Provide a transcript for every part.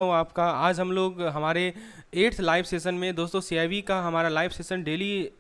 हूँ आपका। आज हम लोग हमारे 8th लाइव सेशन में दोस्तों सीआईबी का हमारा लाइव सेशन डेली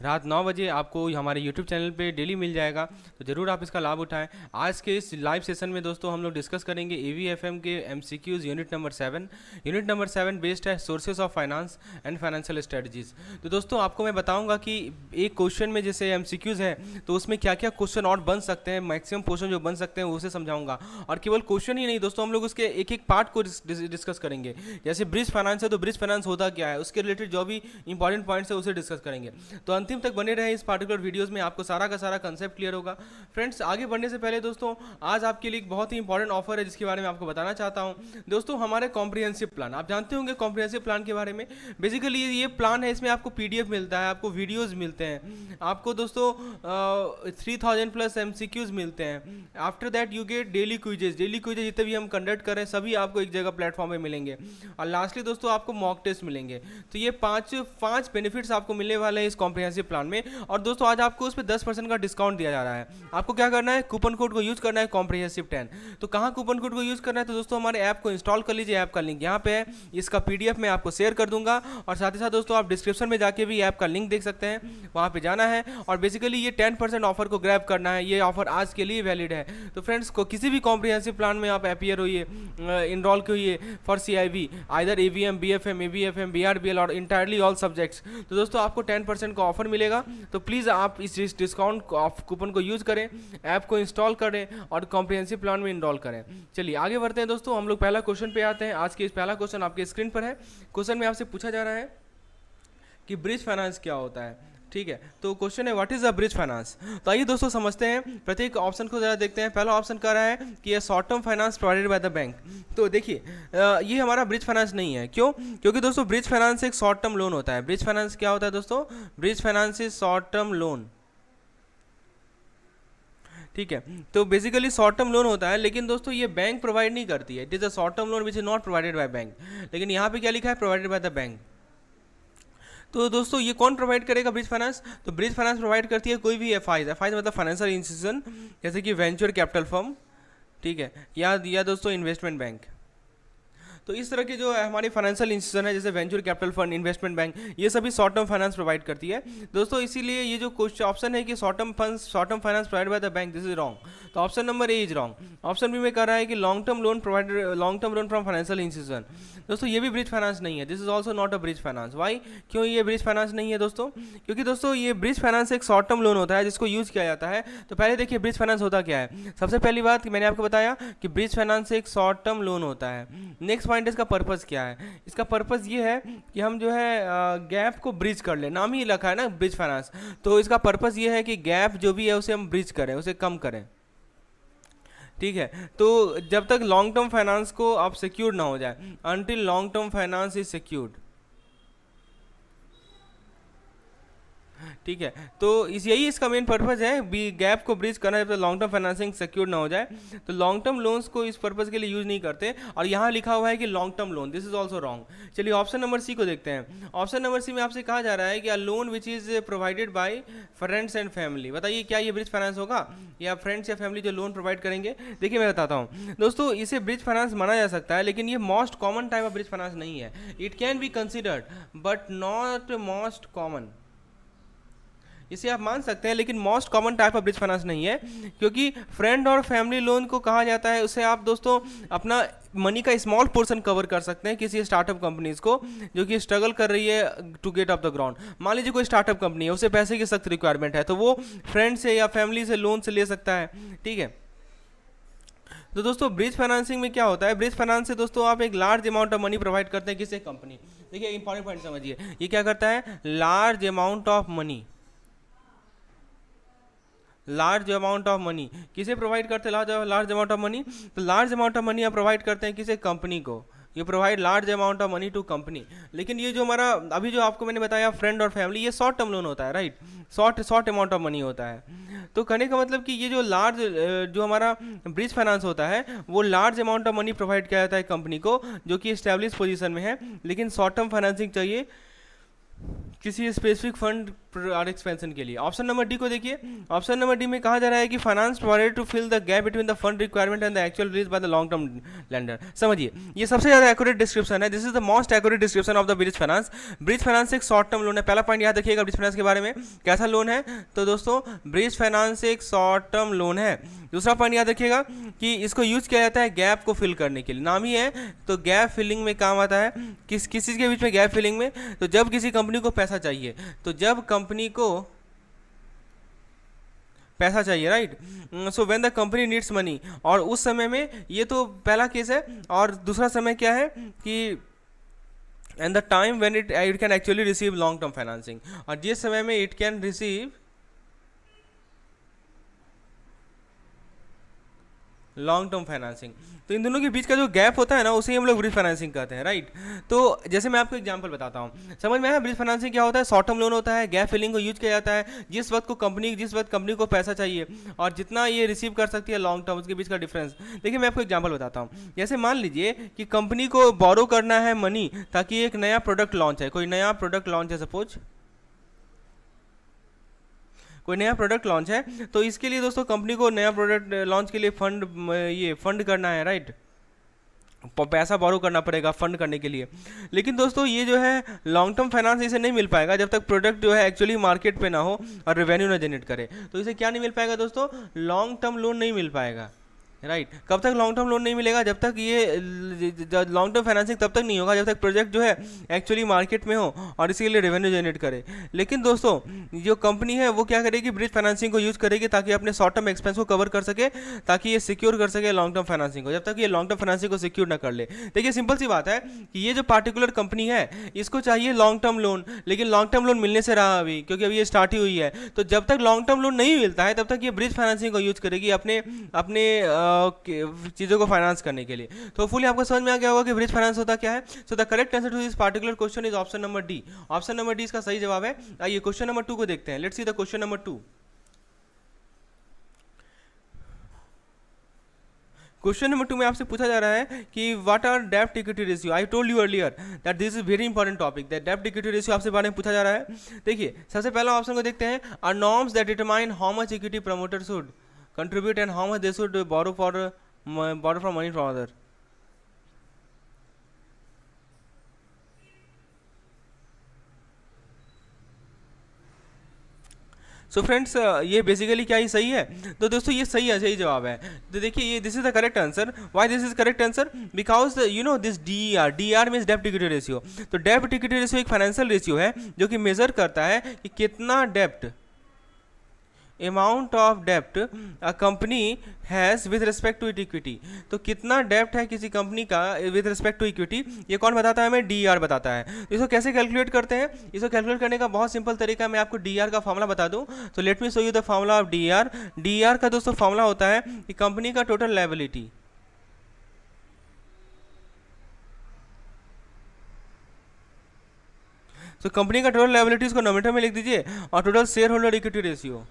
रात 9 बजे आपको हमारे यूट्यूब चैनल पे डेली मिल जाएगा, तो ज़रूर आप इसका लाभ उठाएं। आज के इस लाइव सेशन में दोस्तों हम लोग डिस्कस करेंगे एवीएफएम के MCQs unit number 7। Unit number 7 based है sources of finance and financial strategies. तो दोस्तों आपको मैं बताऊंगा कि एक क्वेश्चन में जैसे एमसीक्यूज़ है तो उसमें क्या क्या क्वेश्चन और बन सकते हैं, मैक्सिमम क्वेश्चन जो बन सकते हैं उसे समझाऊंगा। और केवल क्वेश्चन ही नहीं दोस्तों, हम लोग उसके एक एक पार्ट को डिस्कस करेंगे। जैसे ब्रिज फाइनेंस है तो ब्रिज फाइनेंस होता क्या है, उसके रिलेटेड जो भी इंपॉर्टेंट पॉइंट्स है उसे डिस्कस करेंगे। तो अंतिम तक बने रहे इस पार्टिकुलर वीडियोस में, आपको सारा का सारा कंसेप्ट क्लियर होगा। फ्रेंड्स आगे बढ़ने से पहले दोस्तों आज आपके लिए एक बहुत ही इंपॉर्टेंट ऑफर है जिसके बारे में आपको बताना चाहता हूं। दोस्तों हमारे कॉम्प्रिहेंसिव प्लान, आप जानते होंगे कॉम्प्रिहेंसिव प्लान के बारे में। बेसिकली ये प्लान है, इसमें आपको पीडीएफ मिलता है, आपको वीडियोज मिलते हैं, आपको दोस्तों 3000 प्लस एमसीक्यूज मिलते हैं। After that you get daily quizzes जितने भी हम कंडक्ट कर रहे हैं सभी आपको एक जगह प्लेटफॉर्म पे मिलेंगे। और लास्टली दोस्तों आपको मॉक टेस्ट मिलेंगे। तो ये पांच बेनिफिट्स आपको मिलने वाले हैं इस कॉम्प्रिहेंसिव प्लान में। और दोस्तों आज आपको उस पर 10% का डिस्काउंट दिया जा रहा है। आपको क्या करना है, कूपन कोड को यूज करना है कॉम्प्रिहेंसिव 10। तो कहाँ कूपन कोड को यूज करना है, तो दोस्तों हमारे ऐप को इंस्टॉल कर लीजिए। ऐप का लिंक यहाँ पे है, इसका पीडीएफ मैं आपको शेयर कर दूंगा। और साथ ही साथ दोस्तों आप डिस्क्रिप्शन में जाके भी ऐप का लिंक देख सकते हैं, वहाँ पे जाना है। और बेसिकली ये 10% ऑफर को ग्रैब करना है। ये ऑफर आज के लिए वैलिड है। तो फ्रेंड्स को किसी भी कॉम्प्रिहेंसिव प्लान में आप अपीयर होइए, इनरोल होइए for CIB, either AVM, BFM, ABFM, BRBL और इंटायरली ऑल सब्जेक्ट्स, तो दोस्तों आपको 10% का ऑफर मिलेगा। तो प्लीज़ आप इस डिस्काउंट कूपन को यूज करें, ऐप को इंस्टॉल करें और कॉम्प्रिहेंसिव प्लान में इनरोल करें। चलिए आगे बढ़ते हैं दोस्तों, हम लोग पहला क्वेश्चन पे आते हैं। आज के इस पहला क्वेश्चन आपके स्क्रीन पर है। क्वेश्चन में आपसे पूछा जा रहा है कि ब्रिज फाइनेंस क्या होता है। ठीक है, तो क्वेश्चन है what is a bridge finance. तो आइए दोस्तों समझते हैं, प्रत्येक ऑप्शन को जरा देखते हैं। पहला ऑप्शन कह रहा है कि ये short term finance provided by the bank. तो देखिए ये हमारा ब्रिज फाइनेंस नहीं है। क्यों? क्योंकि दोस्तों ब्रिज फाइनेंस एक शॉर्ट टर्म लोन होता है। ब्रिज फाइनेंस क्या होता है दोस्तों? Bridge finance is short term loan. ठीक है, तो बेसिकली शॉर्ट टर्म लोन होता है, लेकिन दोस्तों ये बैंक प्रोवाइड नहीं करती है। It is a short term loan which is not provided by bank. लेकिन यहाँ पे क्या लिखा है, प्रोवाइडेड बाय द बैंक। तो दोस्तों ये कौन प्रोवाइड करेगा ब्रिज फाइनेंस? तो ब्रिज फाइनेंस प्रोवाइड करती है कोई भी एफआईज मतलब फाइनेंशियल इंस्टीट्यूशन, जैसे कि वेंचर कैपिटल फर्म, ठीक है, या दोस्तों इन्वेस्टमेंट बैंक। तो इस तरह के जो हमारी फाइनेंशियल इंस्टीट्यूशन है जैसे venture capital fund, investment bank, ये सभी शॉर्ट टर्म फाइनेंस प्रोवाइड करती है दोस्तों। इसीलिए ये जो क्वेश्चन ऑप्शन है कि short term finance provide by the bank, this is wrong. तो option number A is wrong. Option B में कह रहा है कि long term loan from financial institution. दोस्तों ये भी ब्रिज फाइनेंस नहीं है, this is also not a bridge finance. Why? क्यों ये ब्रिज फाइनेंस नहीं है दोस्तों? क्योंकि दोस्तों ये ब्रिज फाइनेंस एक शॉर्ट टर्म लोन होता है जिसको यूज किया जाता है। तो पहले देखिए ब्रिज फाइनेंस होता क्या है। सबसे पहली बात कि मैंने आपको बताया कि ब्रिज फाइनेंस एक शॉर्ट टर्म लोन होता है। नेक्स्ट पॉइंट इसका पर्पज क्या है। इसका पर्पस ये है कि हम जो है गैप को ब्रिज कर ले। नाम ही लिखा है ना ब्रिज फाइनेंस, तो इसका पर्पस ये है कि गैप जो भी है उसे हम ब्रिज करें, उसे कम करें। ठीक है, तो जब तक लॉन्ग टर्म फाइनेंस को आप सिक्योर्ड ना हो जाए, until long term finance is secured. ठीक है, तो यही इसका मेन पर्पज है, बी गैप को ब्रिज करना जब तक लॉन्ग टर्म फाइनेंसिंग सिक्योर ना हो जाए। तो लॉन्ग टर्म लोन्स को इस पर्पज के लिए यूज नहीं करते। और यहाँ लिखा हुआ है कि long term loan, this is also wrong. चलिए ऑप्शन नंबर सी को देखते हैं। ऑप्शन नंबर सी में आपसे कहा जा रहा है कि loan which is provided by friends and family. बताइए क्या ये ब्रिज फाइनेंस होगा, या फ्रेंड्स या फैमिली जो लोन प्रोवाइड करेंगे? देखिए मैं बताता हूँ दोस्तों, इसे ब्रिज फाइनेंस माना जा सकता है, लेकिन ये most common type of bridge finance नहीं है। It can be considered but not most common. इसे आप मान सकते हैं, लेकिन most common type of bridge finance नहीं है। क्योंकि फ्रेंड और फैमिली लोन को कहा जाता है, उसे आप दोस्तों अपना मनी का स्मॉल पोर्शन कवर कर सकते हैं किसी स्टार्टअप कंपनीज को जो कि स्ट्रगल कर रही है to get off the ground. मान लीजिए कोई स्टार्टअप कंपनी है, उसे पैसे की सख्त रिक्वायरमेंट है, तो वो फ्रेंड से या फैमिली से लोन से ले सकता है। ठीक है, तो दोस्तों ब्रिज फाइनेंसिंग में क्या होता है, ब्रिज फाइनेंस से दोस्तों आप एक large amount of money provide करते हैं किसी कंपनी। देखिए इंपॉर्टेंट पॉइंट समझिए, ये क्या करता है, large amount of money, large amount of money किसे प्रोवाइड करते हैं, लार्ज अमाउंट ऑफ मनी। तो लार्ज अमाउंट ऑफ मनी आप प्रोवाइड करते हैं किसे, कंपनी को। ये provide large amount of money to company. लेकिन ये जो हमारा अभी जो आपको मैंने बताया फ्रेंड और फैमिली, ये शॉर्ट टर्म लोन होता है, right, short amount of money होता है। तो कहने का मतलब कि ये जो लार्ज जो हमारा ब्रिज फाइनेंस होता है वो large amount of money provide किया जाता है कंपनी को जो कि एस्टेब्लिश पोजीशन में है, लेकिन शॉर्ट टर्म फाइनेंसिंग चाहिए किसी स्पेसिफिक फंड और एक्सपेंशन के लिए। ऑप्शन नंबर डी को देखिए, ऑप्शन नंबर डी में कहा जा रहा है कि finance provided to fill the gap between the fund requirement and the actual release by the long term lender. समझिए, ये सबसे ज़्यादा एक्यूरेट डिस्क्रिप्शन है, this is the most accurate description of the bridge finance. Bridge finance एक short term loan है, पहला point याद रखिएगा ब्रिज फाइनेंस के बारे में, कैसा लोन है, तो दोस्तों ब्रिज फाइनेंस एक शॉर्ट टर्म लोन है। दूसरा पॉइंट याद रखिएगा कि इसको यूज किया जाता है गैप को फिल करने के लिए, नाम ही है तो गैप फिलिंग में काम आता है। किस चीज़ के बीच में, गैप फिलिंग में, तो जब किसी कंपनी को पैसा चाहिए, तो जब कंपनी को पैसा चाहिए, right, so when the company needs money, और उस समय में, ये तो पहला केस है, और दूसरा समय क्या है कि and the time when it can actually receive long term financing, और जिस समय में it can receive long term financing. तो इन दोनों के बीच का जो गैप होता है ना, उसे हम लोग ब्रिज फाइनेंसिंग कहते हैं, राइट। तो जैसे मैं आपको एग्जांपल बताता हूँ, समझ में आया ब्रिज फाइनेंसिंग क्या होता है, शॉर्ट टर्म लोन होता है, गैप फिलिंग को यूज किया जाता है जिस वक्त कंपनी को पैसा चाहिए और जितना ये रिसीव कर सकती है लॉन्ग टर्म, उसके बीच का डिफरेंस। देखिए मैं आपको एग्जाम्पल बताता हूँ, जैसे मान लीजिए कि कंपनी को बोरो करना है मनी ताकि एक नया प्रोडक्ट लॉन्च है, कोई नया प्रोडक्ट लॉन्च है, सपोज कोई नया प्रोडक्ट लॉन्च है, तो इसके लिए दोस्तों कंपनी को नया प्रोडक्ट लॉन्च के लिए फंड करना है, राइट, पैसा बोरो करना पड़ेगा फंड करने के लिए। लेकिन दोस्तों ये जो है लॉन्ग टर्म फाइनेंस इसे नहीं मिल पाएगा जब तक प्रोडक्ट जो है एक्चुअली मार्केट पे ना हो और रेवेन्यू ना जनरेट करे। तो इसे क्या नहीं मिल पाएगा दोस्तों, लॉन्ग टर्म लोन नहीं मिल पाएगा, राइट। कब तक लॉन्ग टर्म लोन नहीं मिलेगा, जब तक ये लॉन्ग टर्म फाइनेंसिंग तब तक नहीं होगा जब तक प्रोजेक्ट जो है एक्चुअली मार्केट में हो और इसके लिए रेवेन्यू जनरेट करे। लेकिन दोस्तों जो कंपनी है वो क्या करेगी, ब्रिज फाइनेंसिंग को यूज करेगी ताकि अपने शॉर्ट टर्म एक्सपेंस को कवर कर सके, ताकि ये सिक्योर कर सके लॉन्ग टर्म फाइनेंसिंग को, जब तक ये लॉन्ग टर्म फाइनेंसिंग को सिक्योर ना कर ले। देखिए सिंपल सी बात है कि ये जो पार्टिकुलर कंपनी है इसको चाहिए लॉन्ग टर्म लोन, लेकिन लॉन्ग टर्म लोन मिलने से रहा अभी, क्योंकि अभी ये स्टार्ट ही हुई है। तो जब तक लॉन्ग टर्म लोन नहीं मिलता है तब तक ये ब्रिज फाइनेंसिंग को यूज करेगी अपने चीज़ों को फाइनेंस करने के लिए। तो फुली आपको समझ में आ गया होगा कि ब्रिज फाइनेंस होता क्या है। So the correct answer to this particular question is option number D. Option number D इसका सही जवाब है। आइए क्वेश्चन नंबर 2 को देखते हैं। Let's see the question number 2। Question number 2 में आपसे पूछा जा रहा है कि व्हाट आर डेब्ट equity ratio. I told you earlier that this is very important topic, that डेब्ट इक्विटी रेशियो आपसे बारे में पूछा जा रहा है। देखिए सबसे पहला ऑप्शन को देखते हैं, are norms that determine how much equity promoter should contribute and how much they should borrow from money from other। So friends ये बेसिकली क्या ही सही है, तो दोस्तों ये सही जवाब है। तो देखिए ये this is the correct answer. Why this is correct answer, because you know this D R means डेब्ट इक्विटी रेशियो। तो डेब्ट इक्विटी रेशियो एक फाइनेंशियल रेशियो है जो कि मेजर करता है कि कितना डेब्ट, अमाउंट ऑफ डेब्ट a company has with respect to it equity. तो कितना डेब्ट है किसी कंपनी का विद रिस्पेक्ट टू इक्विटी, ये कौन बताता है, हमें डीआर बताता है। तो इसको कैसे कैलकुलेट करते हैं, इसको कैलकुलेट करने का बहुत सिंपल तरीका, मैं आपको डीआर का फॉर्मूला बता दूं। तो let me show you the formula of DR. DR का दोस्तों फॉर्मूला होता है कि कंपनी का टोटल लायबिलिटी, तो कंपनी का टोटल लायबिलिटीज को नोमिनेटर में लिख दीजिए और total share holder equity ratio,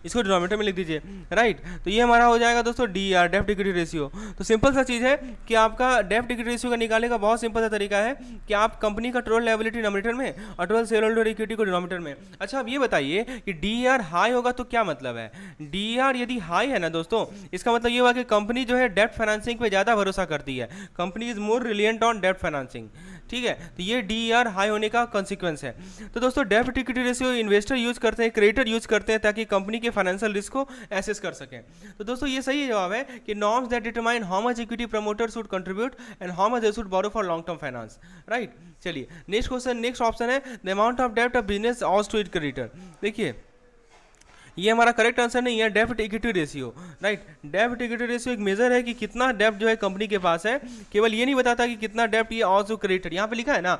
इसको डिनोमिनेटर में लिख दीजिए, राइट। तो ये हमारा हो जाएगा दोस्तों डीआर, डेब्ट इक्विटी रेशियो। तो सिंपल सा चीज़ है कि आपका डेब्ट इक्विटी रेशियो का निकालने का बहुत सिंपल सा तरीका है कि आप कंपनी का टोटल लायबिलिटी नोमिनेटर में और टोटल शेयर होल्डर इक्विटी को डिनोमिनेटर में। अच्छा अब ये बताइए कि डीआर हाई होगा तो क्या मतलब है, डीआर यदि हाई है ना दोस्तों, इसका मतलब ये हुआ कि कंपनी जो है डेब्ट फाइनेंसिंग पे ज़्यादा भरोसा करती है, कंपनी इज मोर रिलियंट ऑन डेब्ट फाइनेंसिंग, ठीक है। तो ये डीआर हाई होने का कॉन्सिक्वेंस है। तो दोस्तों डेब्ट इक्विटी रेशियो इन्वेस्टर यूज करते हैं, क्रेडिटर यूज करते हैं ताकि कंपनी के फाइनेंशियल रिस्क को एसेस कर सकें। तो दोस्तों ये सही जवाब है कि norms that determine how much equity promoter should contribute and how much they should borrow for long term finance, right. चलिए नेक्स्ट क्वेश्चन, नेक्स्ट ऑप्शन है द अमाउंट ऑफ डेब्ट of business owes to it creditor. देखिए ये हमारा correct answer नहीं है, डेब्ट equity ratio, right. डेब्ट इक्विटी रेशियो एक मेजर है कि कितना डेब्ट जो है कंपनी के पास है, केवल ये नहीं बताता कि कितना डेब्ट ये ऑल्सो क्रेडिटर, यहाँ पे लिखा है ना,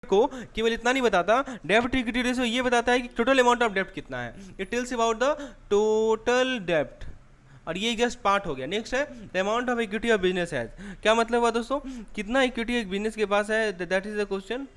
को केवल इतना नहीं बताता, डेब्ट इक्विटी रेशियो ये बताता है कि टोटल अमाउंट ऑफ डेब्ट कितना है, it tells about the total डेब्ट, और ये जस्ट पार्ट हो गया। नेक्स्ट है the amount of equity of business has. क्या मतलब हुआ दोस्तों, कितना इक्विटी एक बिजनेस के पास है, दैट इज द क्वेश्चन।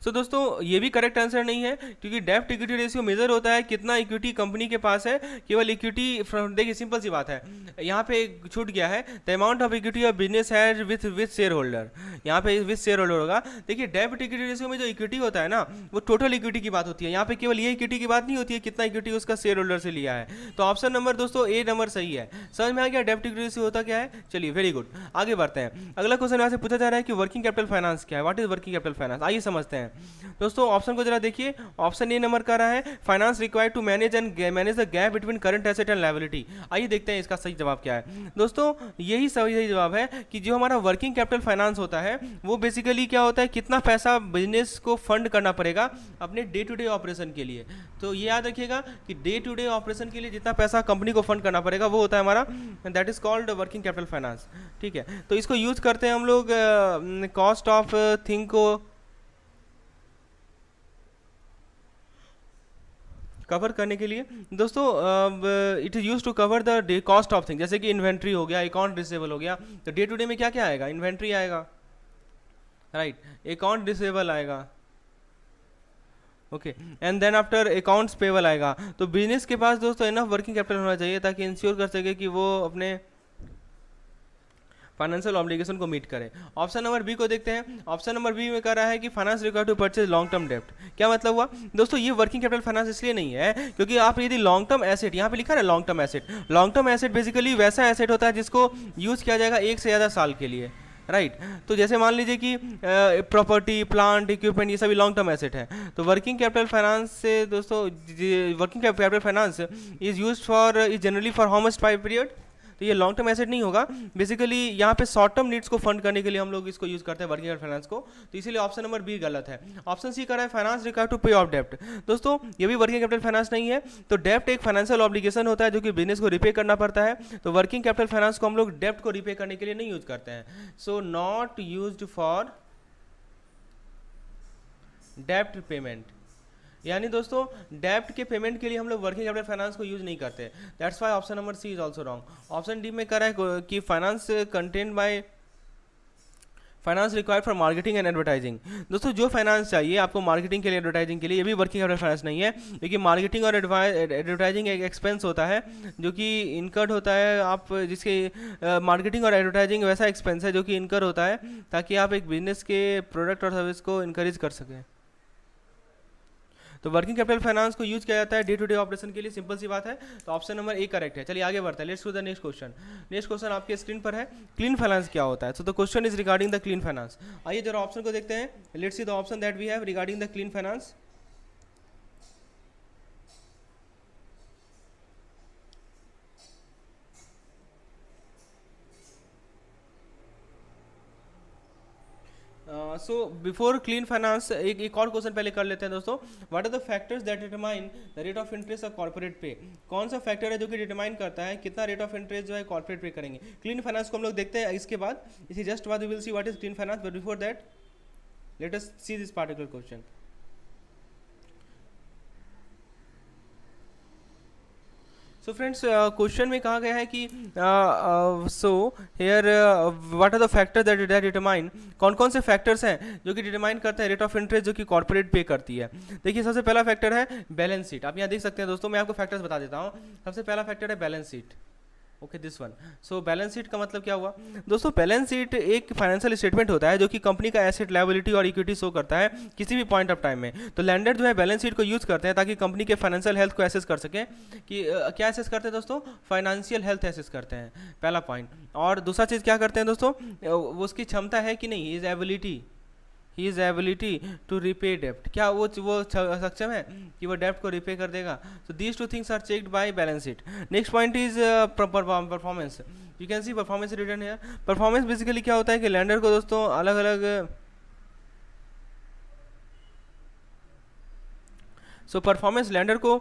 सो दोस्तों ये भी करेक्ट आंसर नहीं है, क्योंकि डेब्ट इक्विटी रेशियो मेजर होता है कितना इक्विटी कंपनी के पास है, केवल इक्विटी। देखिए सिंपल सी बात है, यहाँ पे छूट गया है, the amount of equity of business has with share holder, यहाँ पे विथ शेयर होल्डर होगा। देखिए डेब्ट इक्विटी रेशियो में जो इक्विटी होता है ना, वो टोटल इक्विटी की बात होती है, यहाँ पे केवल ये इक्विटी की बात नहीं होती है कितना इक्विटी उसका शेयर होल्डर से लिया है। तो ऑप्शन नंबर दोस्तों ए नंबर सही है। समझ में आ गया डेब्ट इक्विटी रेशियो होता क्या है। चलिए वेरी गुड, आगे बढ़ते हैं। अगला क्वेश्चन यहाँ से पूछा जा रहा है कि वर्किंग कैपिटल फाइनेंस क्या है, what is working capital finance. आइए समझते हैं दोस्तों, ऑप्शन को जरा देखिए। ऑप्शन ए नंबर का रहा है finance required to manage the gap between current asset and liability. आइए देखते हैं इसका सही जवाब क्या है। दोस्तों यही सही जवाब है कि जो हमारा वर्किंग कैपिटल फाइनेंस होता है वो बेसिकली क्या होता है, कितना पैसा बिजनेस को फंड करना पड़ेगा अपने डे टू डे ऑपरेशन के लिए। तो ये याद रखिएगा कि डे टू डे ऑपरेशन के लिए जितना पैसा कंपनी को फंड करना पड़ेगा वो होता है हमारा, that is called working capital finance. ठीक है, तो इसको यूज करते हैं हम लोग कॉस्ट ऑफ थिंग को कवर करने के लिए। दोस्तों it is use to cover the cost of thing, जैसे कि इन्वेंट्री हो गया, अकाउंट रिसीवेबल हो गया। तो डे टू डे में क्या क्या आएगा, इन्वेंट्री आएगा, राइट, अकाउंट रिसीवेबल आएगा, okay, and then after accounts payable आएगा। तो बिजनेस के पास दोस्तों इनफ वर्किंग कैपिटल होना चाहिए ताकि इंश्योर कर सके कि वो अपने फाइनेंशियल ऑब्लिगेशन को मीट करे। ऑप्शन नंबर बी को देखते हैं। ऑप्शन नंबर बी में कह रहा है कि finance required to purchase long term डेप्ट। क्या मतलब हुआ दोस्तों, ये वर्किंग कैपिटल फाइनेंस इसलिए नहीं है क्योंकि आप यदि लॉन्ग टर्म एसेट, यहाँ पे लिखा है long term asset, long term asset basically वैसा एसेट होता है जिसको यूज किया जाएगा एक से ज़्यादा साल के लिए, राइट। तो जैसे मान लीजिए कि प्रॉपर्टी, प्लांट, इक्विपमेंट, ये सभी लॉन्ग टर्म एसेट है। तो वर्किंग कैपिटल फाइनेंस से दोस्तों, working capital finance is use for, is generally for how much time period. तो ये लॉन्ग टर्म एसेट नहीं होगा, बेसिकली यहाँ पे शॉर्ट टर्म नीड्स को फंड करने के लिए हम लोग इसको यूज करते हैं वर्किंग कैपिटल फाइनेंस को। तो इसीलिए ऑप्शन नंबर बी गलत है। ऑप्शन सी कर रहा है फाइनेंस रिक्वायर्ड टू पे ऑफ डेप्ट। दोस्तों ये भी वर्किंग कैपिटल फाइनेंस नहीं है। तो डेप्ट एक फाइनेंशियल ऑब्लिगेशन होता है जो कि बिजनेस को रिपे करना पड़ता है। तो वर्किंग कैपिटल फाइनेंस को हम लोग डेप्ट को रिपे करने के लिए नहीं यूज करते हैं। सो नॉट यूज्ड फॉर डेप्ट पेमेंट, यानी दोस्तों डेब्ट के पेमेंट के लिए हम लोग वर्किंग कैपिटल फाइनेंस को यूज नहीं करते। That's why option number C is also wrong. Option D में करा है कि finance contain by finance required for marketing and advertising. दोस्तों जो फाइनेंस चाहिए आपको मार्केटिंग के लिए, एडवर्टाइजिंग के लिए, ये भी वर्किंग कैपिटल फाइनेंस नहीं है, क्योंकि मार्केटिंग और एडवर्टाइजिंग एक एक्सपेंस होता है जो कि इनकर्ड होता है। आप जिसके मार्केटिंग और एडवर्टाइजिंग वैसा एक्सपेंस है जो कि इनकर होता है ताकि आप एक बिजनेस के प्रोडक्ट और सर्विस को इनकरेज कर सकें। तो वर्किंग कैपिटल फाइनेंस को यूज किया जाता है डे टू डे ऑपरेशन के लिए, सिंपल सी बात है। तो ऑप्शन नंबर ए करेक्ट है। चलिए आगे बढ़ते हैं, let's do the next question. Next question आपके स्क्रीन पर है, क्लीन फाइनेंस क्या होता है। So the question is regarding the clean finance. आइए जरा ऑप्शन को देखते हैं। Let's see the option that we have regarding the clean finance. So before clean finance एक और क्वेश्चन पहले कर लेते हैं दोस्तों। What are the factors that determine the rate of interest of corporate पे। कौन सा फैक्टर है जो कि डिटरमाइन करता है कितना रेट ऑफ इंटरेस्ट जो है कॉर्पोरेट पे करेंगे। क्लीन फाइनेंस को हम लोग देखते हैं इसके बाद, इसी जस्ट बाद we will see what is clean finance, but before that let us see this particular question. So friends question में कहा गया है कि so here what are the factor that determine, कौन कौन से फैक्टर्स हैं जो कि डिटरमाइन करते हैं रेट ऑफ इंटरेस्ट जो कि कॉर्पोरेट पे करती है। देखिए सबसे पहला फैक्टर है बैलेंस शीट। आप यहाँ देख सकते हैं दोस्तों, मैं आपको फैक्टर्स बता देता हूँ। सबसे पहला फैक्टर है balance sheet, okay this one. So balance sheet का मतलब क्या हुआ दोस्तों, बैलेंस शीट एक फाइनेंशियल स्टेटमेंट होता है जो कि कंपनी का एसेट, लायबिलिटी और इक्विटी शो करता है किसी भी पॉइंट ऑफ टाइम में। तो लैंडर जो है बैलेंस शीट को यूज करते हैं ताकि कंपनी के फाइनेंशियल हेल्थ को एसेस कर सकें कि क्या एसेस करते हैं दोस्तों, फाइनेंशियल हेल्थ एसेस करते हैं, पहला पॉइंट। और दूसरा चीज़ क्या करते हैं दोस्तों, उसकी क्षमता है कि नहीं, is ability, he is ability to repay डेप्ट, क्या वो सक्षम है कि वो डेप्ट को रिपे कर देगा। So these two things are checked by balance sheet. Next point is performance. You can see performance return है। परफॉर्मेंस बेसिकली क्या होता है कि लैंडर को दोस्तों अलग अलग सो परफॉर्मेंस लैंडर को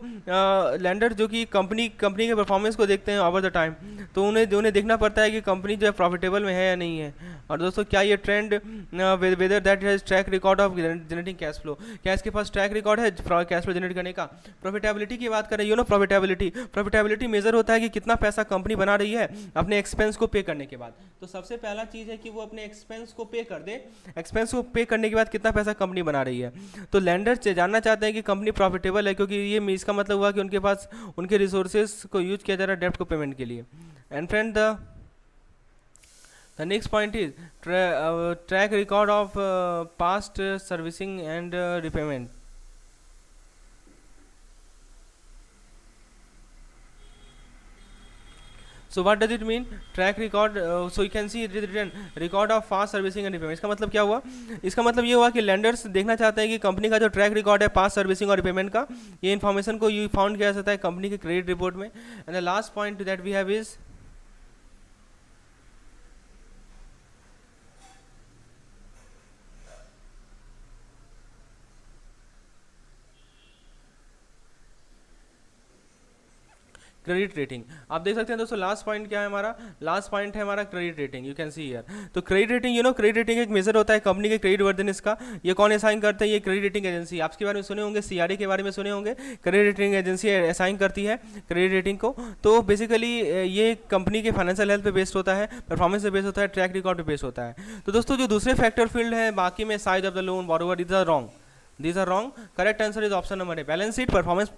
लैंडर जो कि कंपनी के परफॉर्मेंस को देखते हैं ओवर द टाइम, तो उन्हें देखना पड़ता है कि कंपनी जो है प्रॉफिटेबल में है या नहीं है। और दोस्तों क्या ये trend whether that has track record of generating cash flow, क्या इसके पास ट्रैक रिकॉर्ड है कैश फ्लो जनरेट करने का। प्रॉफिटेबिलिटी की बात करें, प्रॉफिटेबिलिटी मेजर होता है कि कितना पैसा कंपनी बना रही है अपने एक्सपेंस को पे करने के बाद। तो सबसे पहला चीज़ है कि वो अपने एक्सपेंस को पे कर दे, एक्सपेंस को पे करने के बाद कितना पैसा कंपनी बना रही है। तो लैंडर जानना चाहते हैं कि कंपनी प्रॉफिटेबल है, क्योंकि ये इसका मतलब हुआ कि उनके पास उनके रिसोर्सेज को यूज किया जा रहा है डेब्ट को पेमेंट के लिए। And friend the next point is track record of past servicing and repayment. So what does it mean? Track record, so you can see it is written record of past servicing and repayment. इसका मतलब क्या हुआ? इसका मतलब ये हुआ कि lenders देखना चाहते हैं कि कंपनी का जो ट्रैक रिकॉर्ड है पास सर्विसिंग और रिपेमेंट का, ये इन्फॉर्मेशन को यू फाउंड किया जा सकता है कंपनी के क्रेडिट रिपोर्ट में। And the last point that we have is credit rating. आप देख सकते हैं दोस्तों लास्ट पॉइंट क्या है हमारा, लास्ट पॉइंट है हमारा credit rating. You can see here. तो क्रेडिट रेटिंग क्रेडिट रेटिंग एक मेजर होता है कंपनी के क्रेडिट वर्दिनेस का। ये कौन असाइन करते हैं? ये क्रेडिट रेटिंग एजेंसी। आपके बारे में सुने होंगे, सीआरए के बारे में सुने होंगे। क्रेडिट रेटिंग एजेंसी असाइन करती है क्रेडिट रेटिंग को। तो बेसिकली ये कंपनी के फाइनेंशियल हेल्थ पे बेस्ड होता है, परफॉर्मेंस पे बेस्ड होता है, ट्रैक रिकॉर्ड पे बेस्ड होता है। तो दोस्तों जो दूसरे फैक्टर फील्ड है बाकी में, size of the loan, borrower, is are wrong. These are wrong. Correct answer is option number A. Balance sheet, performance,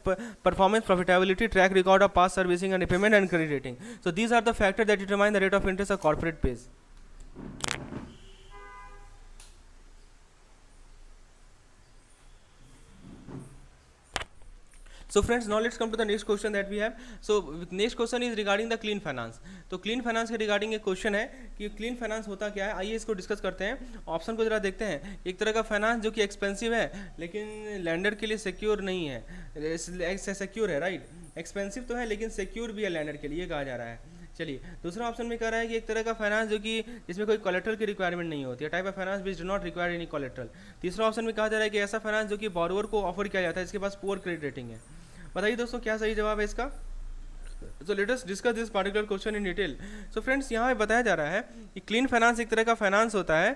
profitability, track record of past servicing and repayment, and credit rating. So these are the factors that determine the rate of interest a corporate pays. So friends, now let's come to the next question that we have. So next question is regarding the clean finance. तो clean finance के regarding एक question है कि clean finance होता क्या है। आइए इसको डिस्कस करते हैं। ऑप्शन को जरा देखते हैं। एक तरह का फाइनेंस जो कि एक्सपेंसिव है लेकिन लैंडर के लिए सिक्योर नहीं है, सिक्योर है, राइट। एक्सपेंसिव तो है लेकिन सिक्योर भी है लैंडर के लिए, कहा जा रहा है। चलिए दूसरा ऑप्शन में कह रहा है कि एक तरह का फाइनेंस जो कि जिसमें कोई कोलेट्रल की रिक्वायरमेंट नहीं होती है, type of finance which do not require any collateral. तीसरा ऑप्शन में कहा जा रहा है कि ऐसा फाइनेंस जो कि बोरोवर को ऑफर किया जाता है, इसके पास पुअर क्रेडिट रेटिंग है। बताइए दोस्तों क्या सही जवाब है इसका। So let us discuss this particular question in detail. So friends यहाँ पे बताया जा रहा है कि क्लीन फाइनेंस एक तरह का फाइनेंस होता है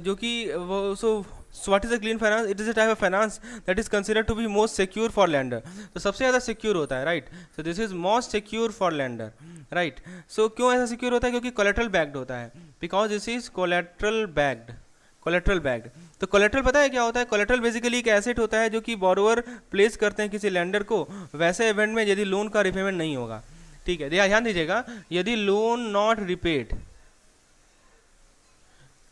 जो कि वो what is a clean finance? It is a type of finance that is considered to be most secure for lender. तो सबसे ज़्यादा सिक्योर होता है, right. So this is most secure for lender, right. So क्यों ऐसा secure होता है? क्योंकि कोलेट्रल बैक्ड होता है, because this is collateral backed. Collateral backed, तो कोलेट्रल पता है क्या होता है? कोलेट्रल बेसिकली एक एसेट होता है जो कि बोरोवर प्लेस करते हैं किसी लैंडर को वैसे इवेंट में यदि लोन का रिपेमेंट नहीं होगा। ठीक है, ध्यान दीजिएगा, यदि लोन नॉट रिपेड,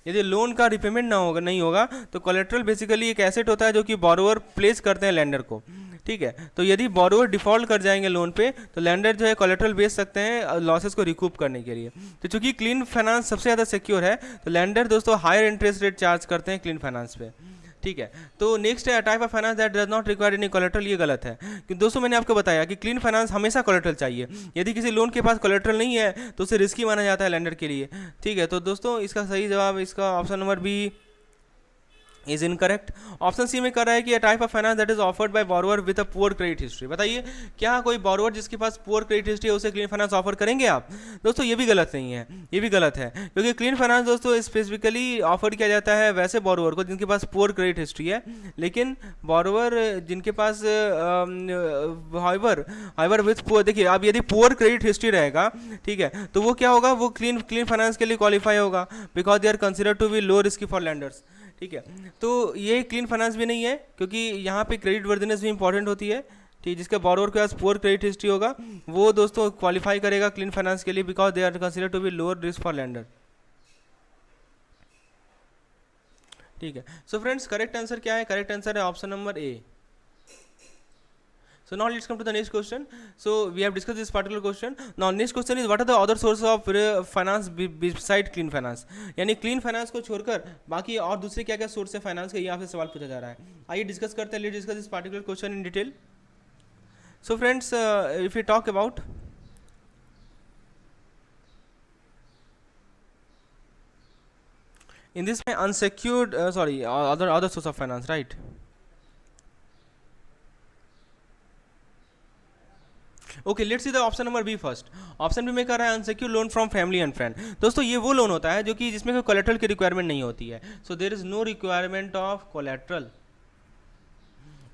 यदि लोन का रिपेमेंट नहीं होगा तो कोलेट्रल बेसिकली एक एसेट होता है जो कि बोरोवर प्लेस करते हैं लैंडर को। ठीक है, तो यदि बोरोवर डिफॉल्ट कर जाएंगे लोन पे तो लैंडर जो है कोलेट्रल बेच सकते हैं लॉसेस को रिकूप करने के लिए। तो चूंकि क्लीन फाइनेंस सबसे ज़्यादा सिक्योर है तो लैंडर दोस्तों हायर इंटरेस्ट रेट चार्ज करते हैं क्लीन फाइनेंस पे। ठीक है, तो नेक्स्ट है type of finance that does not require any collateral. ये गलत है क्योंकि दोस्तों मैंने आपको बताया कि क्लीन फाइनेंस हमेशा कोलेट्रल चाहिए। यदि किसी लोन के पास कोलेट्रल नहीं है तो उसे रिस्की माना जाता है लैंडर के लिए। ठीक है, तो दोस्तों इसका सही जवाब इसका option number B is incorrect. Option C में कर रहा है कि type of finance that is offered by borrower with a poor credit history. बताइए क्या कोई बोरोवर जिसके पास पुअर क्रेडिट हिस्ट्री है उसे क्लीन फाइनेंस ऑफर करेंगे आप? दोस्तों ये भी गलत नहीं है, ये भी गलत है, क्योंकि क्लीन फाइनेंस दोस्तों स्पेसिफिकली ऑफर किया जाता है वैसे बोरोवर को जिनके पास पुअर क्रेडिट हिस्ट्री है। लेकिन बोरोवर जिनके पास हाइवर विथ पुअर, देखिए अब यदि पुअर क्रेडिट हिस्ट्री रहेगा, ठीक है, तो वो क्या होगा, वो क्लीन फाइनेंस के लिए क्वालिफाई होगा because they are considered to be low risky for lenders. ठीक है, तो ये क्लीन फाइनेंस भी नहीं है क्योंकि यहाँ पे क्रेडिट वर्दिनेस भी इंपॉर्टेंट होती है। ठीक, जिसका बोरोवर के पास पुअर क्रेडिट हिस्ट्री होगा वो दोस्तों क्वालिफाई करेगा क्लीन फाइनेंस के लिए because they are considered to be lower risk for lender. ठीक है, सो फ्रेंड्स करेक्ट आंसर क्या है? करेक्ट आंसर है option number A. So now let's come to the next question. So we have discussed this particular question. Now next question is what are the other sources of finance beside clean finance? यानी clean finance को छोड़कर बाकी और दूसरे क्या क्या source है finance के, ये आपसे सवाल पूछा जा रहा है। आइए डिस्कस करते हैं, let's discuss this particular question in detail. So friends if you talk about in this unsecured sorry other source of finance, right? Okay, let's see the option number B first. Option B में कर रहा है unsecured loan from family and friend. दोस्तों ये वो loan होता है जो कि जिसमें कोई कोलेट्रल की रिक्वायरमेंट नहीं होती है, so there is no requirement of collateral.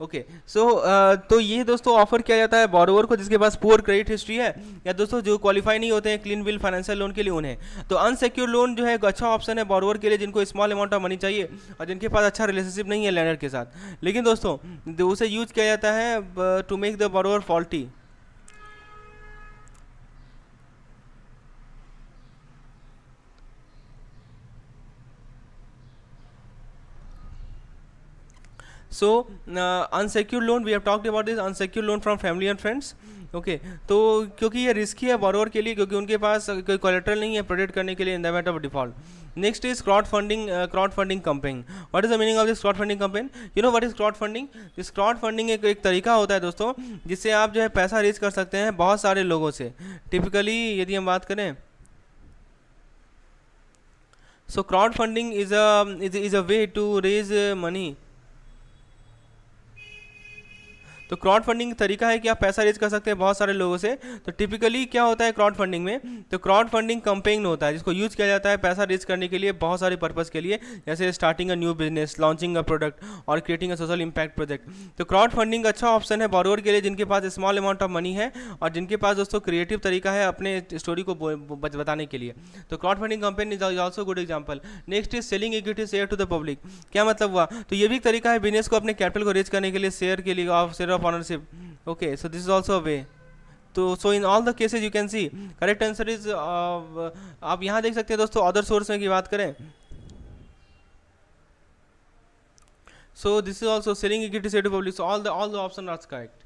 Okay, so तो ये दोस्तों ऑफर किया जाता है बोरोवर को जिसके पास पुअर क्रेडिट हिस्ट्री है, या दोस्तों जो क्वालिफाई नहीं होते हैं क्लीन बिल फाइनेंशियल लोन के लिए उन्हें। तो अनसिक्योर लोन जो है एक अच्छा ऑप्शन है बोरोवर के लिए जिनको स्मॉल अमाउंट ऑफ मनी चाहिए और जिनके पास अच्छा रिलेशनशिप नहीं है लैंडर के साथ। लेकिन दोस्तों उसे यूज किया जाता है to make the borrower faulty. So unsecured loan, we have talked about this unsecured loan from family and friends. Okay, तो क्योंकि ये रिस्की है बोरोवर के लिए क्योंकि उनके पास कोई कोलेट्रल नहीं है प्रोटेक्ट करने के लिए in the event of default. Next is crowd funding campaign. What is the meaning of this crowd funding campaign? You know what is crowd funding? This crowd funding एक तरीका होता है दोस्तों जिससे आप जो है पैसा रेज कर सकते हैं बहुत सारे लोगों से। टिपिकली यदि हम बात करें, so crowd funding is a way to raise money. तो क्राउड फंडिंग तरीका है कि आप पैसा रेज कर सकते हैं बहुत सारे लोगों से। तो टिपिकली क्या होता है क्राउड फंडिंग में, तो क्राउड फंडिंग कंपेन होता है जिसको यूज किया जाता है पैसा रेज करने के लिए बहुत सारे पर्पस के लिए, जैसे starting a new business, launching a product और creating a social impact project. तो क्राउड फंडिंग अच्छा ऑप्शन है बोरोवर के लिए जिनके पास स्मॉल अमाउंट ऑफ मनी है और जिनके पास दोस्तों क्रिएटिव तरीका है अपने स्टोरी को बताने के लिए। तो crowd funding campaign is also good example. Next is selling equity share to the public. क्या मतलब हुआ? तो ये भी एक तरीका है बिजनेस को अपने कैपिटल को रेज करने के लिए, शेयर के लिए, of share of ownership. Okay, so this is also a way. So in all the cases you can see correct answer is आप यहाँ देख सकते हैं दोस्तों अदर सोर्स में की बात करें, so this is also selling equity share to public, so all the options are correct.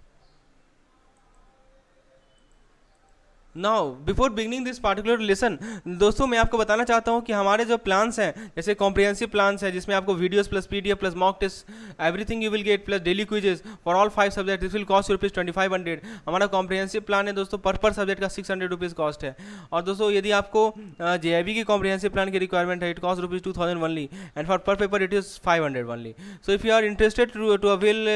Now before beginning this particular lesson, दोस्तों मैं आपको बताना चाहता हूँ कि हमारे जो प्लान्स हैं जैसे कॉम्प्रिहेंसिव प्लान्स है जिसमें आपको videos plus PDF plus mock test everything you will get plus daily quizzes for all 5 subject, this will cost rupees 2500। हमारा कॉम्प्रिहेंसिव प्लान है दोस्तों पर सब्जेक्ट का 600 रुपीज़ कॉस्ट है। और दोस्तों यदि आपको जेआईबी की कॉम्प्रिहेंसिव प्लान की रिक्वायरमेंट है, it cost rupees 2000 only and for per paper it is 500 only. So if you are interested to avail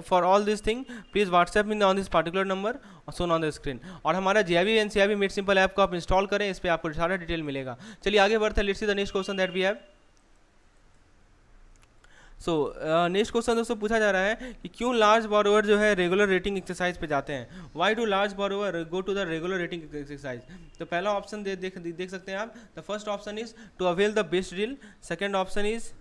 for all this thing please WhatsApp me on this particular number shown on the screen. और हमारा JIB NCIB made simple app को आप install करें, इस पे आपको सारा detail मिलेगा। चलिए आगे बढ़ते हैं, let's see the next question that we have. So next question दोस्तों पूछा जा रहा है कि क्यों लार्ज बोरोवर जो है रेगुलर रेटिंग एक्सरसाइज पे जाते हैं, why do large borrower go to the regular rating exercise. तो पहला ऑप्शन देख सकते हैं आप, the first option is to avail the best deal, second option is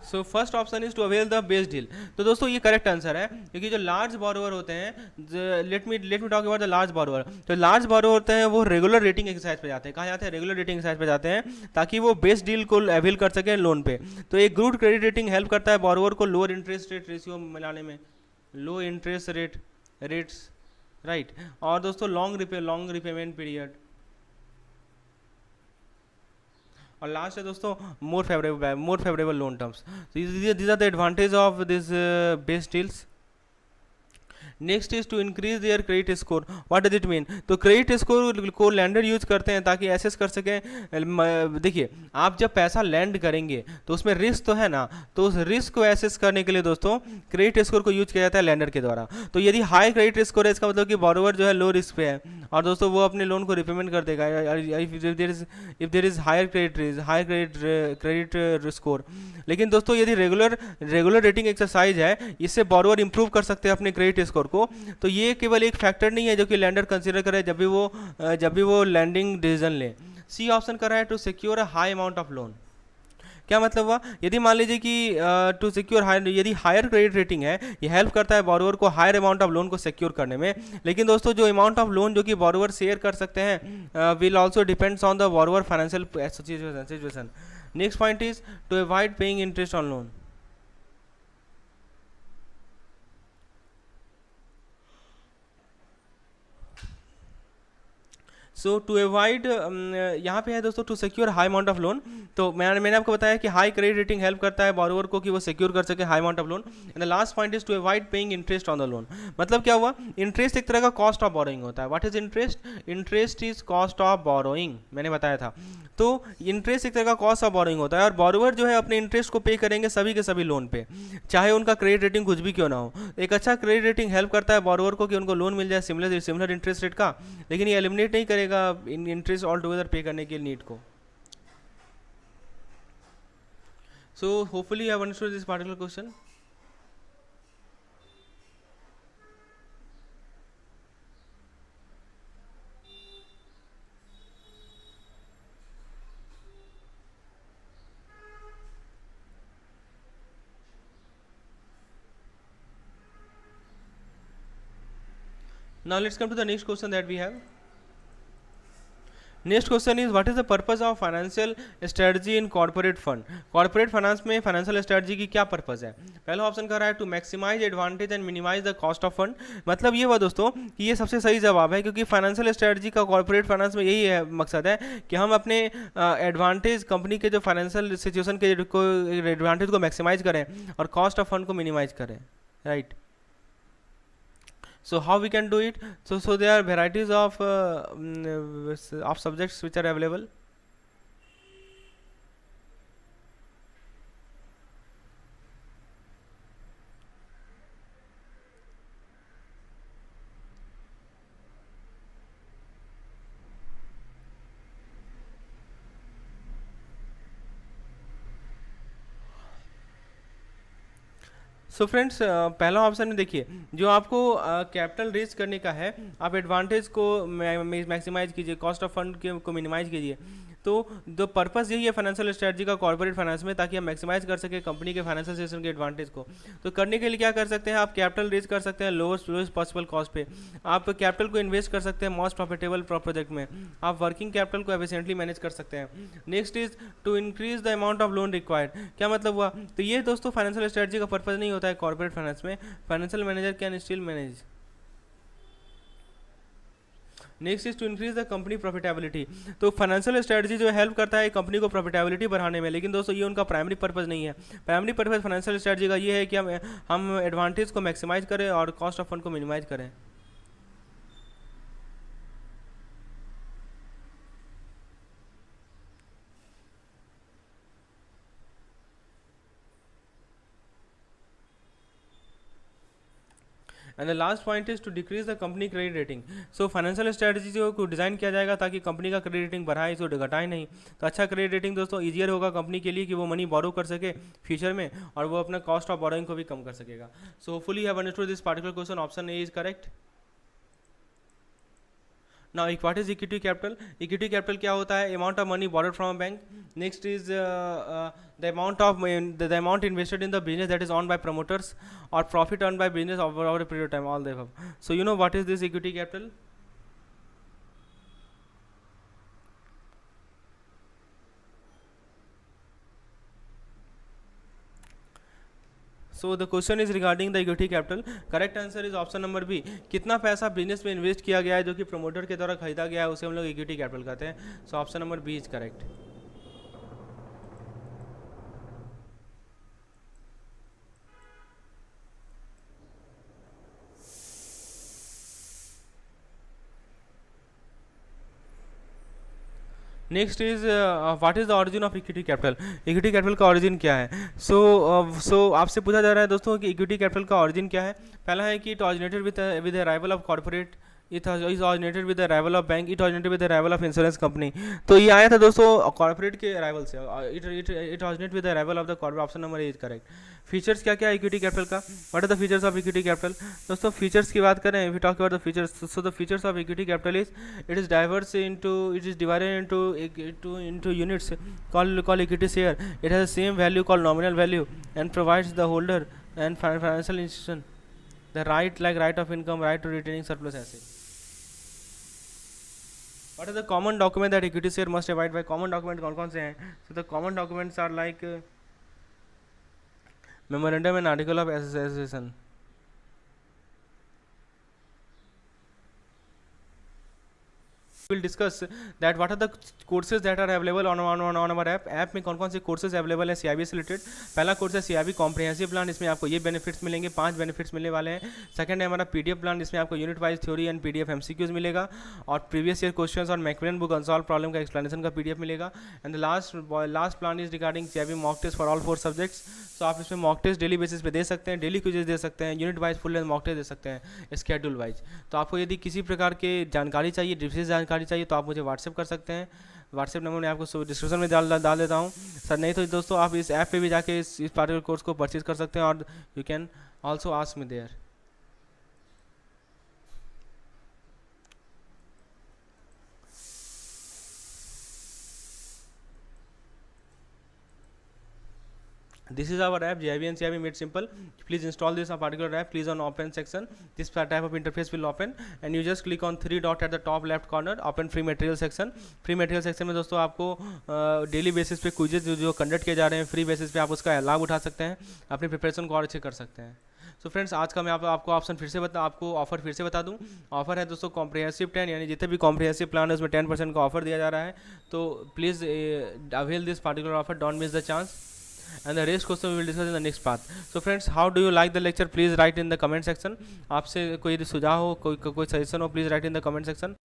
so first option is to avail the best deal. तो दोस्तों ये correct answer है क्योंकि जो लार्ज बोरोवर होते हैं, let me talk about the large borrower. तो large borrower होते हैं वो रेगुलर रेटिंग एक्सरसाइज पे जाते हैं। कहाँ जाते हैं? रेगुलर रेटिंग एक्सरसाइज पे जाते हैं ताकि वो बेस्ट डील को अवेल कर सकें लोन पे। तो एक गुड क्रेडिट रेटिंग हेल्प करता है बोरोवर को लोअर इंटरेस्ट रेट रेशियो मिलाने में, लो इंटरेस्ट रेट्स राइट। और दोस्तों लॉन्ग रिपेमेंट पीरियड, और लास्ट है दोस्तों more favourable loan terms. these are the advantage of this base deals. Next is to increase their credit score. What does it mean? तो credit score को lender use करते हैं ताकि assess कर सकें। देखिए आप जब पैसा लैंड करेंगे तो उसमें रिस्क तो है ना, तो उस रिस्क को एसेस करने के लिए दोस्तों क्रेडिट स्कोर को यूज किया जाता है लैंडर के द्वारा। तो यदि हाई क्रेडिट स्कोर है इसका मतलब कि बोरोवर जो है लो रिस्क पे है और दोस्तों वो अपने लोन को रिपेमेंट कर देगा if there is higher credit score. लेकिन दोस्तों यदि रेगुलर रेटिंग एक्सरसाइज है, इससे बोरोवर इंप्रूव कर सकते हैं अपने क्रेडिट स्कोर को। तो ये केवल एक फैक्टर नहीं है जो कि लैंडर कंसीडर करे जब भी वो लैंडिंग डिसीजन ले। सी ऑप्शन कर रहा है to secure a high amount of loan. क्या मतलब हुआ? यदि मान लीजिए कि टू सिक्योर यदि हायर क्रेडिट रेटिंग है, ये हेल्प करता है बोरोवर को हायर अमाउंट ऑफ लोन को सिक्योर करने में। लेकिन दोस्तों जो अमाउंट ऑफ लोन जो कि बोरोवर शेयर कर सकते हैं will also depends on the borrower financial situation. Next point is to avoid paying interest on loan. So to avoid यहाँ पे है दोस्तों to secure high amount of loan. तो मैंने आपको बताया कि हाई क्रेडिट रेटिंग हेल्प करता है बोरोवर को कि वो सिक्योर कर सके high amount of loan. And the last point is to avoid paying interest on the loan. मतलब क्या हुआ, इंटरेस्ट एक तरह का कॉस्ट ऑफ बोरोइंग होता है। What is interest? Interest is cost of borrowing, मैंने बताया था। तो इंटरेस्ट एक तरह का कॉस्ट ऑफ बोरोइंग होता है और बोरोवर जो है अपने इंटरेस्ट को पे करेंगे सभी के सभी लोन पे, चाहे उनका क्रेडिट रेटिंग कुछ भी क्यों ना हो। एक अच्छा क्रेडिट रेटिंग हेल्प करता है बोरोवर को कि उनको लोन मिल जाए सिमिलर इंटरेस्ट रेट का, लेकिन ये एलिमिनेट नहीं करेगा इंटरेस्ट ऑल टुगेदर पे करने के नीड को। So hopefully you have understood this particular question. Now let's come to the next question that we have. Next question is what is the purpose of financial strategy in corporate fund. Corporate finance में financial strategy की क्या purpose है? पहला option कर रहा है to maximise advantage and minimise the cost of fund. मतलब ये हुआ दोस्तों कि ये सबसे सही जवाब है, क्योंकि फाइनेंशियल स्ट्रेटजी का कॉर्पोरेट फाइनेंस में यही है मकसद है कि हम अपने एडवांटेज कंपनी के जो फाइनेंशियल सिचुएशन के एडवांटेज को मैक्सिमाइज करें और कॉस्ट ऑफ फंड को मिनिमाइज करें, right. So how we can do it? So there are varieties of subjects which are available. So friends पहला ऑप्शन में देखिए, जो आपको कैपिटल रेज करने का है, आप एडवांटेज को मैक्सिमाइज कीजिए, कॉस्ट ऑफ फंड को मिनिमाइज कीजिए। तो जो पर्पस यही है फाइनेंशियल स्ट्रेटजी का कॉर्पोरेट फाइनेंस में, ताकि हम मैक्सिमाइज कर सके कंपनी के फाइनेंशियल सिस्टम के एडवांटेज को। तो करने के लिए क्या कर सकते हैं, आप कैपिटल रेज कर सकते हैं लोएस्ट पॉसिबल कॉस्ट पे। आप कैपिटल को इन्वेस्ट कर सकते हैं मोस्ट प्रॉफिटेबल प्रोजेक्ट में। आप वर्किंग कैपिटल को एफिशिएंटली मैनेज कर सकते हैं। Next is to increase the amount of loan required. क्या मतलब हुआ? तो ये दोस्तों फाइनेंशियल स्ट्रेटजी का पर्पस नहीं होता है कॉर्पोरेट फाइनेंस में। Financial manager can still manage. Next is to increase the company profitability. तो फाइनेंशियल स्ट्रेटजी जो हेल्प करता है कंपनी को प्रॉफिटेबिलिटी बढ़ाने में, लेकिन दोस्तों ये उनका प्राइमरी पर्पस नहीं है। प्राइमरी पर्पस फाइनेंशियल स्ट्रेटजी का ये है कि हम एडवांटेज को मैक्सिमाइज करें और कॉस्ट ऑफ फंड को मिनिमाइज करें। And the last point is to decrease the company credit rating. So financial strategy जो को डिज़ाइन किया जाएगा ताकि कंपनी का क्रेडिट रेटिंग बढ़ाए, इसको घटाए नहीं। तो अच्छा क्रेडिट रेटिंग दोस्तों ईजियर होगा कंपनी के लिए कि वो मनी बोरो कर सके फ्यूचर में, और वो अपना कॉस्ट ऑफ बोरोइंग को भी कम कर सकेगा। So hopefully you have understood this particular question. Option A is correct. Now, what is equity capital? Equity capital क्या होता है? Amount of money borrowed from a bank. Next is the amount invested in the business that is owned by promoters, or profit earned by business over a period of time. All the above. So you know what is this equity capital? So the question is regarding the equity capital. Correct answer is option number B. कितना पैसा business में invest किया गया है जो कि promoter के द्वारा खरीदा गया है, उसे हम लोग इक्विटी कैपिटल कहते हैं। So option number B is correct. Next is what is the origin of equity capital. Equity capital का ऑरिजिन क्या है? सो आपसे पूछा जा रहा है दोस्तों कि इक्विटी कैपिटल का ऑरिजिन क्या है। पहला है कि it originated with arrival of corporate, it is originated with arrival of bank, it originated with arrival of insurance company. तो ये आया था दोस्तों कॉर्पोरेट के अराइवल से। It originate with arrival of the corporate. Option number A is correct. Features क्या क्या है इक्विटी कैपिटल का? What are the features of equity capital? दोस्तों फीचर्स की बात करें, we talk about the features. So the features of equity capital is it is diverse into, it is divided into units called equity share. It has the same value called nominal value and provides the holder and financial institution the right of income, right to retaining surplus asset. What are the common document that equity share must abide by? Common document कौन-कौन से हैं? So the common documents are like memorandum and article of association. Will discuss that what are the courses that are available on our app में कौन कौन से courses available है CIB से रिलेटेड। पहला कोर्स है सीआईबी कॉम्प्रिहेंसिव प्लान, इसमें आपको ये बेनिफिट्स मिलेंगे, 5 बेनिफिट्स मिलने वाले हैं। सेकंड है हमारा पीडीएफ प्लान, जिसमें आपको unit wise theory and PDF MCQs मिलेगा और प्रीवियस ईयर क्वेश्चंस और मैकमिलन बुक अनसॉल्व प्रॉब्लम का एक्सप्लेनेशन का पीडीएफ मिलेगा। And the last plan is regarding CIB mock test for all 4 subjects. तो आप इसमें मॉक टेस्ट डेली बेसिस पे दे सकते हैं, डेली क्विजेज दे सकते हैं, unit wise full length mock test दे सकते हैं स्केड्यूल वाइज। तो आपको यदि किसी प्रकार के जानकारी चाहिए, विशेष जानकारी चाहिए, तो आप मुझे व्हाट्सएप कर सकते हैं। व्हाट्सएप नंबर मैं आपको डिस्क्रिप्शन में डाल देता हूँ सर। नहीं तो दोस्तों आप इस ऐप पे भी जाके इस पार्टिकुलर कोर्स को परचेज कर सकते हैं और you can also ask me there. This is our app JIV and CIV made simple. Please install this particular app. Please on open section, this type of interface will open and you just click on 3 dot at the top left corner, open free material section. free material section में दोस्तों आपको daily basis पे quizzes जो conduct किए जा रहे हैं free basis पे, आप उसका लाभ उठा सकते हैं, अपनी प्रिपरेशन को और अच्छे कर सकते हैं। सो फ्रेंड्स, आज का मैं आपको ऑप्शन फिर से आपको ऑफर फिर से बता दूं। ऑफर है दोस्तों कॉम्प्रिहेंसिव 10, यानी जितने भी कॉम्प्रिहेंसिव प्लान है उसमें 10% का ऑफर दिया जा रहा है। तो please avail this particular offer, don't miss the chance. And the rest question we will discuss in the next part. So friends, how do you like the lecture? Please write in the comment section. आपसे कोई सुझाव हो, कोई suggestion हो, please write in the comment section.